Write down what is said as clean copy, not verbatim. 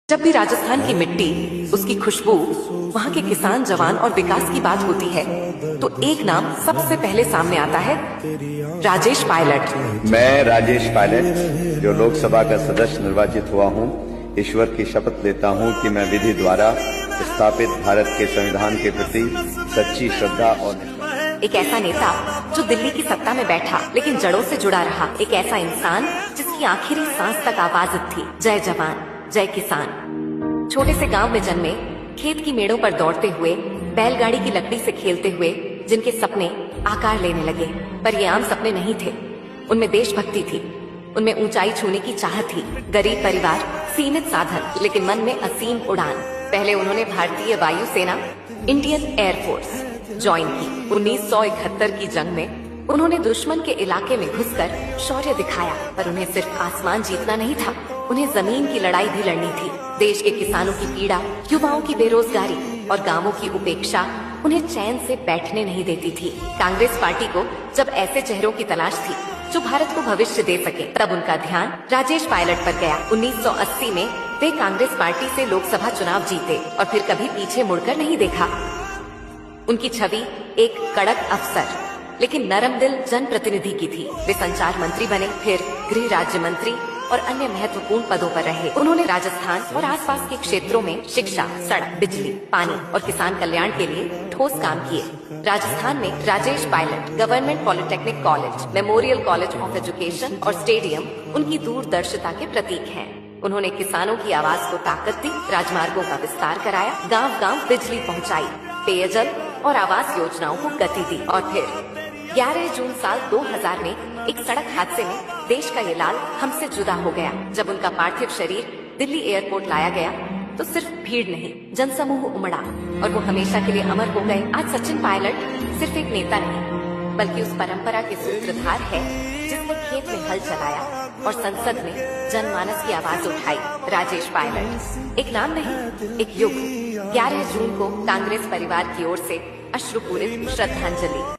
जब भी राजस्थान की मिट्टी, उसकी खुशबू, वहाँ के किसान, जवान और विकास की बात होती है तो एक नाम सबसे पहले सामने आता है, राजेश पायलट। मैं राजेश पायलट, जो लोकसभा का सदस्य निर्वाचित हुआ हूँ, ईश्वर की शपथ लेता हूँ कि मैं विधि द्वारा स्थापित भारत के संविधान के प्रति सच्ची श्रद्धा और एक ऐसा नेता जो दिल्ली की सत्ता में बैठा लेकिन जड़ों से जुड़ा रहा, एक ऐसा इंसान जिसकी आखिरी सांस तक आवाज थी, जय जवान जय किसान। छोटे से गांव में जन्मे, खेत की मेड़ों पर दौड़ते हुए, बैलगाड़ी की लकड़ी से खेलते हुए जिनके सपने आकार लेने लगे, पर ये आम सपने नहीं थे। उनमें देशभक्ति थी, उनमें ऊंचाई छूने की चाह थी। गरीब परिवार, सीमित साधन, लेकिन मन में असीम उड़ान। पहले उन्होंने भारतीय वायुसेना, इंडियन एयरफोर्स ज्वाइन की। 1971 की जंग में उन्होंने दुश्मन के इलाके में घुसकर शौर्य दिखाया, पर उन्हें सिर्फ आसमान जीतना नहीं था, उन्हें जमीन की लड़ाई भी लड़नी थी। देश के किसानों की पीड़ा, युवाओं की बेरोजगारी और गांवों की उपेक्षा उन्हें चैन से बैठने नहीं देती थी। कांग्रेस पार्टी को जब ऐसे चेहरों की तलाश थी जो भारत को भविष्य दे सके, तब उनका ध्यान राजेश पायलट पर गया। 1980 में वे कांग्रेस पार्टी से लोकसभा चुनाव जीते और फिर कभी पीछे मुड़कर नहीं देखा। उनकी छवि एक कड़क अफसर लेकिन नरम दिल जनप्रतिनिधि की थी। वे संचार मंत्री बने, फिर गृह राज्य मंत्री और अन्य महत्वपूर्ण पदों पर रहे। उन्होंने राजस्थान और आसपास के क्षेत्रों में शिक्षा, सड़क, बिजली, पानी और किसान कल्याण के लिए ठोस काम किए। राजस्थान में Rajesh Pilot government polytechnic college, memorial college of education और स्टेडियम उनकी दूरदर्शिता के प्रतीक हैं। उन्होंने किसानों की आवाज को ताकत दी, राजमार्गों का विस्तार कराया, गांव-गांव बिजली पहुंचाई, पेयजल और आवास योजनाओं को गति दी। और फिर 11 जून साल 2000 में एक सड़क हादसे में देश का ये लाल हमसे जुदा हो गया। जब उनका पार्थिव शरीर दिल्ली एयरपोर्ट लाया गया तो सिर्फ भीड़ नहीं, जनसमूह उमड़ा और वो हमेशा के लिए अमर हो गए। आज सचिन पायलट सिर्फ एक नेता नहीं, बल्कि उस परंपरा के सूत्रधार है जिसने खेत में हल चलाया और संसद में जनमानस की आवाज उठाई। राजेश पायलट एक नाम नहीं, एक युग। 11 जून को कांग्रेस परिवार की ओर से अश्रुपूरित श्रद्धांजलि।